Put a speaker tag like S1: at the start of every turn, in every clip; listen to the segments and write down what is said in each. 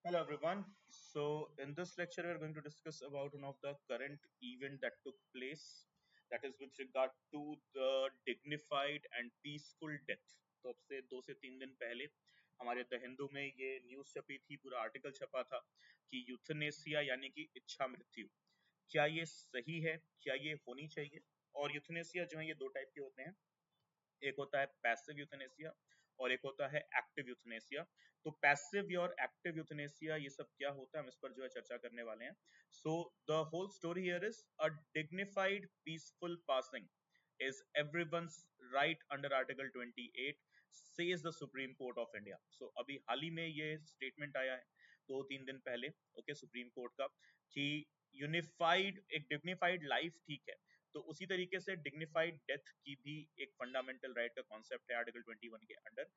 S1: Hello everyone. So in this lecture we are going to discuss about one of the current event that took place, that is with regard to the dignified and peaceful death. तो अब से 2 से 3 दिन पहले हमारे the Hindu में ये news छपी थी, पूरा आर्टिकल छपा था कि यूथनेसिया यानी कि इच्छा मृत्यु, क्या ये सही है, क्या ये होनी चाहिए। और यूथनेसिया जो है ये दो टाइप के होते हैं, एक होता है पैसिव यूथनेसिया और एक होता है एक्टिव यूथनेसिया। तो पैसिव और एक्टिव यूथनेसिया ये सब क्या होता है, हम इस पर जो है चर्चा करने वाले हैं। So the whole story here is a dignified peaceful passing is everyone's right under article 28 says the supreme court of india। so अभी हाल ही में ये स्टेटमेंट आया है 2-3 दिन पहले, ओके, सुप्रीम कोर्ट का, कि यूनिफाइड एक डिग्निफाइड लाइफ ठीक है, तो उसी तरीके से डिग्निफाइड डेथ की भी एक फंडामेंटल राइट का कॉन्सेप्ट है आर्टिकल 21 के अंडर,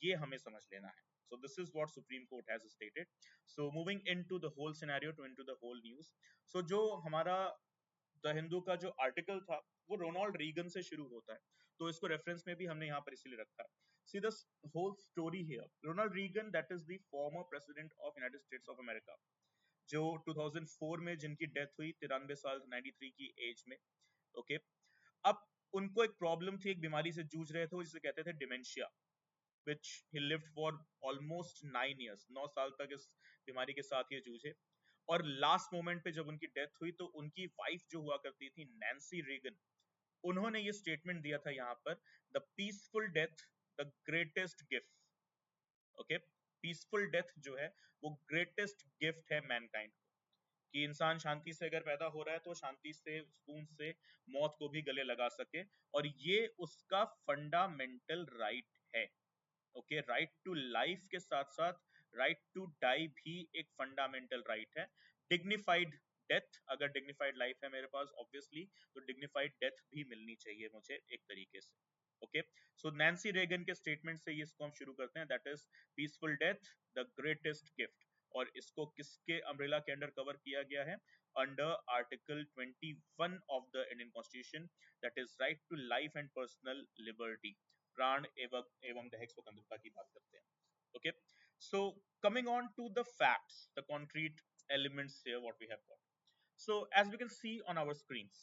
S1: ये हमें समझ लेना है। So this is what Supreme Court has stated. So moving into the whole scenario to into the whole news. So जो हमारा द हिंदू का जो आर्टिकल था वो रोनाल्ड रीगन से शुरू होता है, तो इसको रेफरेंस में भी हमने यहाँ पर इसीलिए रखा है। See the whole story here, Ronald Reagan that is the former president of United States of America, जो 2004 में जिनकी डेथ हुई 93 साल 93 की एज में, ओके। अब उनको एक प्रॉब्लम थी, एक बीमारी से जूझ रहे थे, जिसे कहते थे dementia, which he lived for almost 9 years, 9 साल तक इस बीमारी के साथ ये जूझे। और लास्ट मोमेंट पे जब उनकी डेथ हुई तो उनकी वाइफ जो हुआ करती थी नैन्सी रेगन, उन्होंने ये स्टेटमेंट दिया था यहाँ पर, the peaceful death the greatest gift, okay. Peaceful death जो है वो ग्रेटेस्ट गिफ्ट है मैनकाइंड को, कि इंसान शांति से अगर पैदा हो रहा है तो शांति से सुकून से मौत को भी गले लगा सके, और ये उसका फंडामेंटल राइट है, ओके। राइट टू लाइफ के साथ साथ राइट टू डाई भी एक फंडामेंटल राइट है। डिग्निफाइड डेथ, अगर डिग्निफाइड लाइफ है मेरे पास ऑब्वियसली, तो डिग्निफाइड डेथ भी मिलनी चाहिए मुझे एक तरीके से, ओके। सो नैन्सी रेगन के स्टेटमेंट से इसको हम शुरू करते हैं, that is peaceful death the greatest gift. और इसको किसके अम्ब्रेला के अंडर कवर किया गया है? Under article 21 of the Indian constitution, that is right to life and personal liberty, प्राण एवं एवं दैहिक स्वतंत्रता की बात करते हैं, okay. So coming on to the facts, the concrete elements here what we have got. So as we can see on our screens,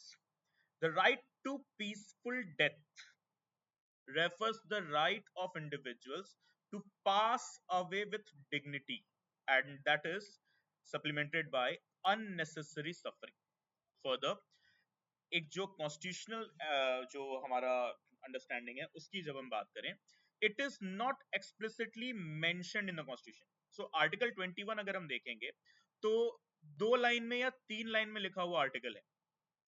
S1: the right to peaceful death refers the right of individuals to pass away with dignity, and that is supplemented by unnecessary suffering. Further, एक जो constitutional जो हमारा understanding है उसकी जब हम बात करें, it is not explicitly mentioned in the constitution. So article 21 अगर हम देखेंगे तो 2 लाइन में या 3 लाइन में लिखा हुआ आर्टिकल है,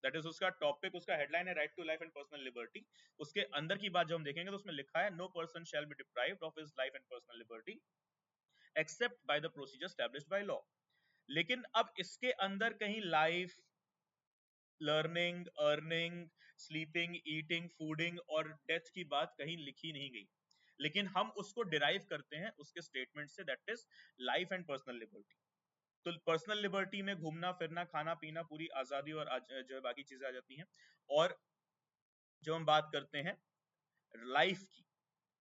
S1: दैट इज उसका टॉपिक, उसका हेडलाइन है right to life and personal liberty. उसके अंदर की बात जब हम देखेंगे तो उसमें लिखा है no person shall be deprived of his life and personal liberty except by the procedure established by law. लेकिन अब इसके अंदर कहीं life, learning, earning, sleeping, eating, fooding और डेथ की बात कहीं लिखी नहीं गई, लेकिन हम उसको डिराइव करते हैं उसके स्टेटमेंट से, that is life and personal liberty. तो पर्सनल लिबर्टी में घूमना फिरना खाना पीना पूरी आजादी और जो है बाकी चीजें आ जाती हैं। और जो हम बात करते हैं लाइफ की,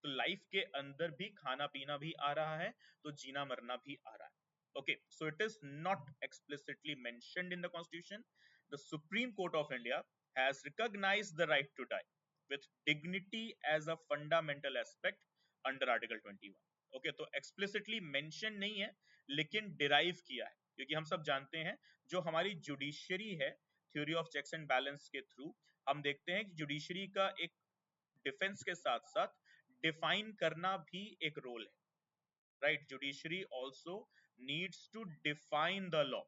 S1: तो लाइफ के अंदर भी खाना पीना भी आ रहा है, तो जीना मरना भी आ रहा है, okay। So it is not explicitly mentioned in the constitution. The Supreme Court of India has recognized the right to die with dignity as a fundamental aspect under article 21, okay। तो explicitly mention नहीं है लेकिन derive किया है, क्योंकि हम सब जानते हैं जो हमारी जुडिशरी है, theory of checks and balance के थ्रू हम देखते हैं कि जुडिशरी का एक डिफेंस के साथ साथ डिफाइन करना भी एक रोल है, right. Judiciary also needs to define the law.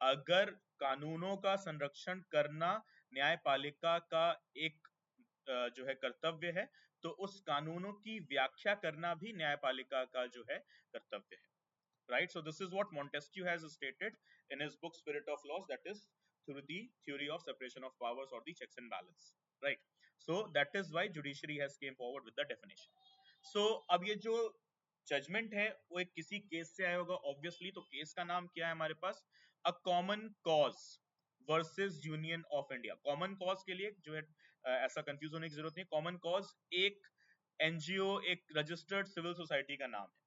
S1: अगर कानूनों का संरक्षण करना न्यायपालिका का एक जो है कर्तव्य है, तो उस कानूनों की व्याख्या करना भी न्यायपालिका का जो है कर्तव्य है, right? So this is what Montesquieu has stated in his book Spirit of Laws, that is through the theory of separation of powers or the checks and balance, right? So that is why judiciary has came forward with the definition. So अब ये जो judgement है वो एक किसी case से आया होगा ऑब्वियसली, तो केस का नाम क्या है हमारे पास? A Common cause versus Union of India. Common Cause के लिए जो है ऐसा कंफ्यूज होने की जरूरत नहीं, कॉमन कॉज एक एनजीओ, एक रजिस्टर्ड सिविल सोसाइटी का नाम है,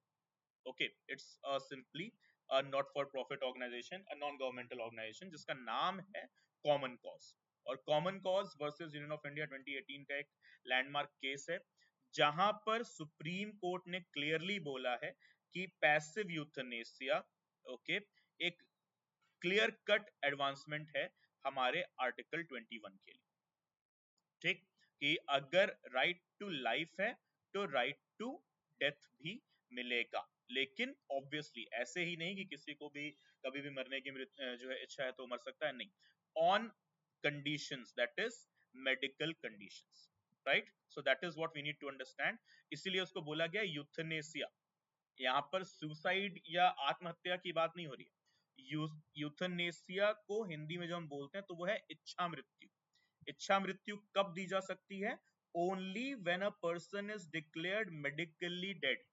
S1: okay। It's simply not for profit organisation, a non governmental organisation, जिसका नाम है कॉमन कॉज। और common cause versus Union of India 2018 का एक लैंडमार्क केस है, जहां पर सुप्रीम कोर्ट ने क्लियरली बोला है कि पैसिव यूथनेसिया ओके एक क्लियर कट एडवांसमेंट है हमारे आर्टिकल 21 के लिए। ठीक, कि अगर राइट टू लाइफ है तो राइट टू डेथ भी मिलेगा, लेकिन ऑब्वियसली ऐसे ही नहीं कि किसी को भी कभी भी मरने की जो है इच्छा है तो मर सकता है, नहीं, on conditions, that is medical conditions, right. So that is what we need to understand, इसीलिए उसको बोला गया यूथनेसिया। यहाँ पर सुसाइड या आत्महत्या की बात नहीं हो रही है। यूथनेसिया को हिंदी में जो हम बोलते हैं तो वो है इच्छा मृत्यु। इच्छा मृत्यु कब दी जा सकती है? Only when a person is declared medically dead.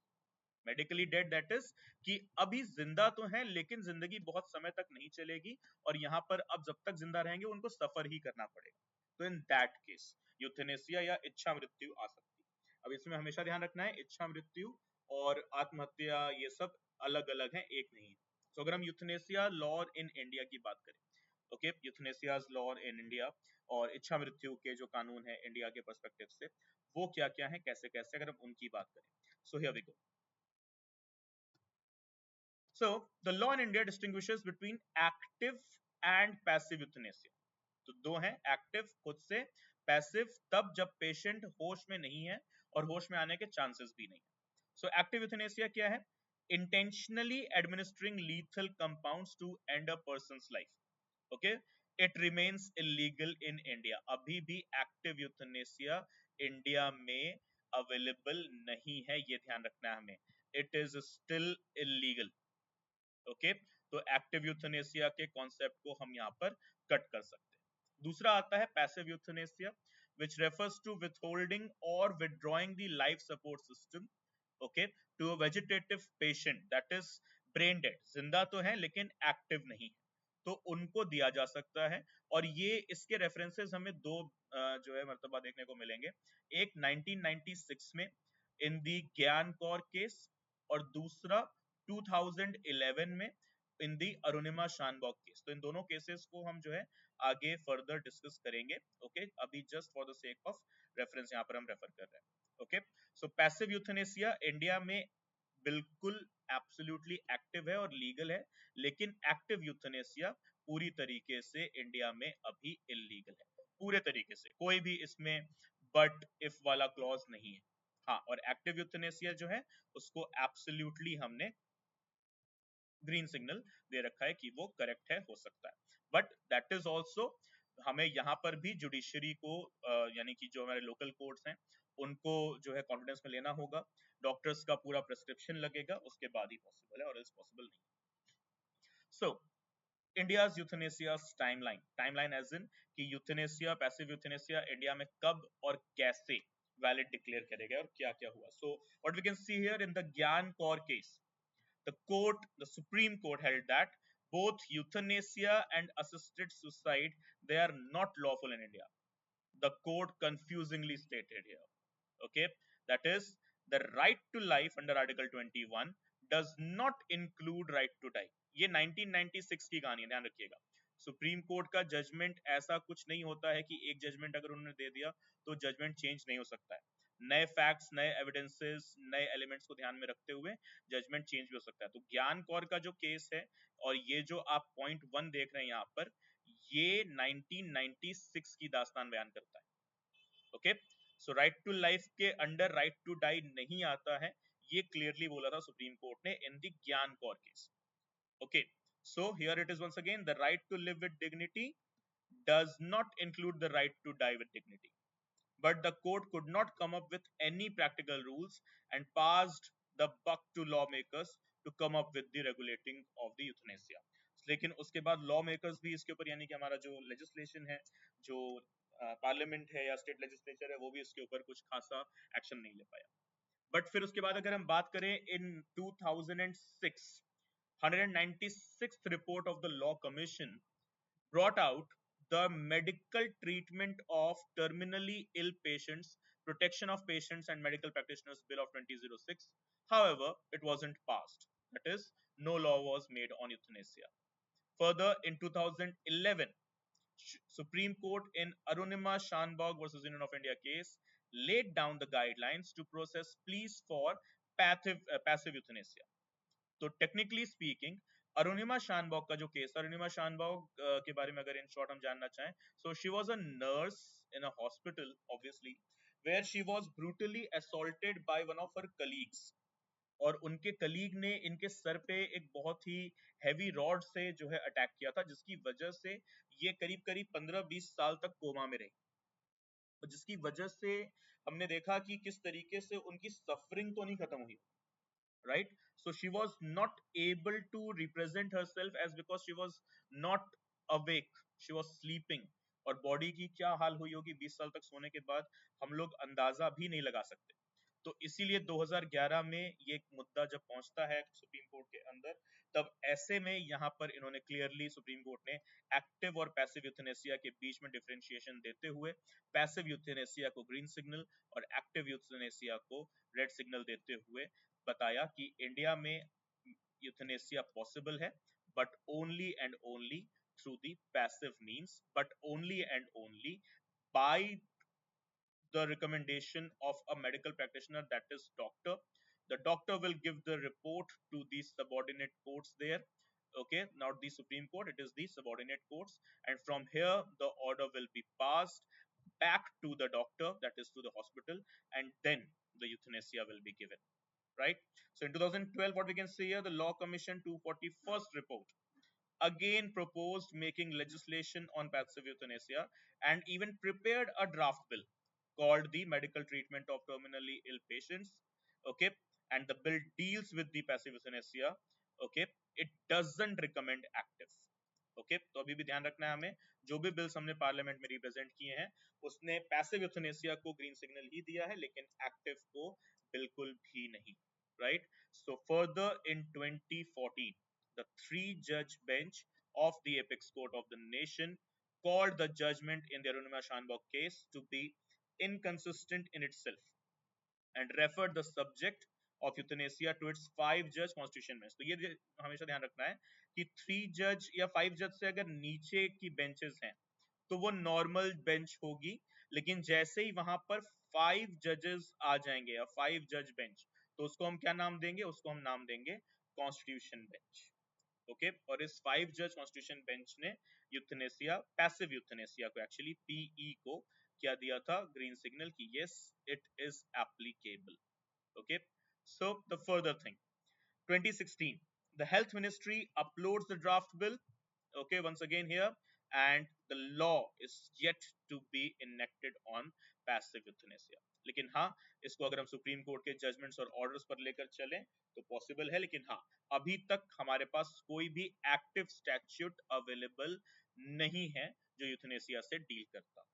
S1: Medically dead that is कि अभी जिंदा तो हैं लेकिन जिंदगी बहुत समय तक नहीं चलेगी, और यहाँ पर अब जब तक जिंदा रहेंगे उनको सफर ही करना पड़ेगा, तो इन दैट केस यूथनेसिया या इच्छा मृत्यु आ सकती है। अब इसमें हमेशा ध्यान रखना है, इच्छा मृत्यु और आत्महत्या ये सब अलग अलग हैं, एक नहीं है। तो अगर हम यूथनेसिया लॉ इन इंडिया की बात करें, ओके, यूथनेसियाज लॉ इन इंडिया और इच्छा मृत्यु के जो कानून है इंडिया के पर्सपेक्टिव से, वो क्या क्या है, कैसे कैसे, अगर हम उनकी बात करें, so here we go. So the law in India distinguishes between active and passive euthanasia. तो दो हैं, एक्टिव खुद से, पैसिव तब जब पेशेंट होश में नहीं है और होश में आने के चांसेस भी नहीं है। सो एक्टिव यूथनेसिया क्या है? Intentionally administering lethal compounds to end a person's life. Okay, it remains illegal in India. अभी भी एक्टिव यूथनेसिया इंडिया में अवेलेबल नहीं है, ये ध्यान रखना है हमें। It is still illegal. Okay, तो एक्टिव यूथनेसिया के कॉन्सेप्ट को हम यहाँ पर कट कर सकते हैं। दूसरा आता है passive euthanasia, which refers to withholding or withdrawing the life support system, okay, to a vegetative patient that is brain dead, जिंदा तो है लेकिन एक्टिव नहीं है, तो उनको दिया जा सकता है। और ये इसके रेफरेंसेस हमें दो जो है मर्तबा देखने को मिलेंगे, एक 1996 में इन दी ज्ञान कौर केस, और दूसरा 2011 में इन दी अरुणिमा शानबॉग केस। तो इन दोनों केसेस को हम जो है आगे फर्दर डिस्कस करेंगे। ओके, अभी just for the sake of reference यहाँ पर हम रेफर कर रहे हैं। ओके, सो पैसिव यूथनेसिया इंडिया में बिल्कुल एब्सोल्युटली एक्टिव है और लीगल है, लेकिन एक्टिव यूथनेसिया पूरी तरीके से इंडिया में अभी इलीगल है, पूरे तरीके से, कोई भी इसमें बट इफ वाला क्लॉज नहीं है। हाँ, और एक्टिव यूथनेसिया जो है उसको एब्सोल्युटली हमने ग्रीन सिग्नल दे रखा है कि वो करेक्ट है, हो सकता है, बट दैट इज ऑल्सो हमें यहाँ पर भी जुडिशरी को यानी कि जो हमारे लोकल कोर्ट्स हैं उनको जो है कॉन्फिडेंस में लेना होगा। डॉक्टर्स का पूरा प्रिस्क्रिप्शन लगेगा, उसके बाद ही पॉसिबल है, और इज पॉसिबल नहीं। So India's euthanasia timeline, timeline as in कि यूथनेसिया, पैसिव यूथनेसिया इंडिया में कब और कैसे वैलिड डिक्लेयर करेगा और क्या क्या हुआ। So what we can see here in the Gian Kaur case, the Supreme Court held that both euthanasia and assisted suicide, they are not lawful in India. The court confusingly stated here. Okay, that is, the right to life under Article 21 does not include right to die. ये 1996 की कहानी है, ध्यान रखिएगा। Supreme court का judgement ऐसा कुछ नहीं होता है कि एक जजमेंट अगर उन्होंने दे दिया तो जजमेंट चेंज नहीं हो सकता है। नए फैक्ट्स, नए एविडेंसेस, नए एलिमेंट्स को ध्यान में रखते हुए जजमेंट चेंज भी हो सकता है। तो ज्ञान कौर का जो केस है और ये जो आप पॉइंट 1 देख रहे हैं यहाँ पर, ये 1996 की दास्तान बयान करता है। Okay, so right to life के अंडर राइट टू डाई नहीं आता है, ये क्लियरली बोला था सुप्रीम कोर्ट ने in the Gian Kaur case. Okay, so here it is once again, the right to live with dignity does not include the right to die with dignity. But the court could not come up with any practical rules and passed the buck to lawmakers to come up with the regulating of the euthanasia. लेकिन उसके बाद law makers भी इसके ऊपर, यानी कि हमारा जो लेजिस्लेशन है, जो पार्लियामेंट है या स्टेट लेजिस्लेचर है, वो भी इसके ऊपर कुछ खासा एक्शन नहीं ले पाया। बट फिर उसके बाद अगर हम बात करें इन 2006 196th report of the law commission brought out the medical treatment of terminally ill patients, protection of patients and medical practitioners bill of 2006. However, it wasn't passed. That is, no law was made on euthanasia. Further, in 2011, Supreme Court in Arunima Shanbag versus Union of India case laid down the guidelines to process pleas for passive euthanasia. तो technically speaking Arunima शानबॉग का जो case, Arunima शानबॉग के बारे में अगर in short हम जानना चाहें, so she was a nurse in a hospital obviously, where she was brutally assaulted by one of her colleagues, और उनके कलीग ने इनके सर पे एक बहुत ही हैवी रॉड से जो है अटैक किया था, जिसकी वजह से ये करीब करीब 15-20 साल तक कोमा में रही, और जिसकी वजह से हमने देखा कि किस तरीके से उनकी सफरिंग तो नहीं खत्म हुई, right? So she was not able to represent herself as because she was not awake, she was sleeping. और बॉडी की क्या हाल हुई होगी 20 साल तक सोने के बाद, हम लोग अंदाजा भी नहीं लगा सकते। तो इसीलिए 2011 में ये मुद्दा जब पहुंचता है सुप्रीम कोर्ट के अंदर, तब ऐसे में यहाँ पर इन्होंने क्लियरली, सुप्रीम कोर्ट ने एक्टिव और पैसिव यूथेनेसिया के बीच में डिफरेंशिएशन देते हुए पैसिव यूथेनेसिया को ग्रीन सिग्नल और एक्टिव यूथेनेसिया को रेड सिग्नल देते हुए बताया कि इंडिया में यूथेनेसिया पॉसिबल है, but only and only through the passive means, but only and only by the recommendation of a medical practitioner, that is doctor. The doctor will give the report to the subordinate courts there, okay, not the Supreme Court, it is the subordinate courts, and from here the order will be passed back to the doctor, that is to the hospital, and then the euthanasia will be given, right? So in 2012, what we can see here, the Law Commission 241st report again proposed making legislation on passive euthanasia, and even prepared a draft bill called the Medical Treatment of Terminally Ill Patients. Okay, and the bill deals with the passive euthanasia. Okay, it doesn't recommend active. Okay तो अभी भी ध्यान रखना है हमें, जो भी bills हमने पार्लियामेंट में रिप्रेजेंट किए हैं उसने पैसिव यूथनेसिया को ग्रीन सिग्नल ही दिया है, लेकिन एक्टिव को बिल्कुल भी नहीं, right? So further in 2014 the three-judge bench of the apex court of the nation called the judgment in the Arunima Shanbog case to be inconsistent in itself and referred the subject of euthanasia to its 5-judge constitution bench. तो ये हमेशा ध्यान रखना है कि 3 जज या 5 जज से अगर नीचे की बेंचेस हैं तो वो नॉर्मल बेंच होगी, लेकिन जैसे ही वहां पर 5 जजेस आ जाएंगे या 5 जज बेंच, तो उसको हम क्या नाम देंगे? उसको हम नाम देंगे कॉन्स्टिट्यूशन बेंच। ओके, और इस 5 जज कॉन्स्टिट्यूशन बेंच ने यूथनेसिया, पैसिव यूथनेसिया को एक्चुअली पीई को क्या दिया था? ग्रीन सिग्नल की yes it is applicable. Okay, so the further thing, 2016 the health ministry uploads the draft bill, okay, once again here, and the law is yet to be enacted on passive euthanasia. लेकिन हाँ, इसको अगर हम supreme court के judgements और orders पर लेकर चलें तो पॉसिबल है, लेकिन हाँ, अभी तक हमारे पास कोई भी एक्टिव स्टैट्यूट अवेलेबल नहीं है जो यूथनेसिया से डील करता।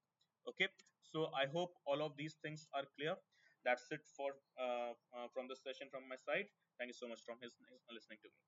S1: Okay, so I hope all of these things are clear. That's it for from this session from my side. Thank you so much from listening to me.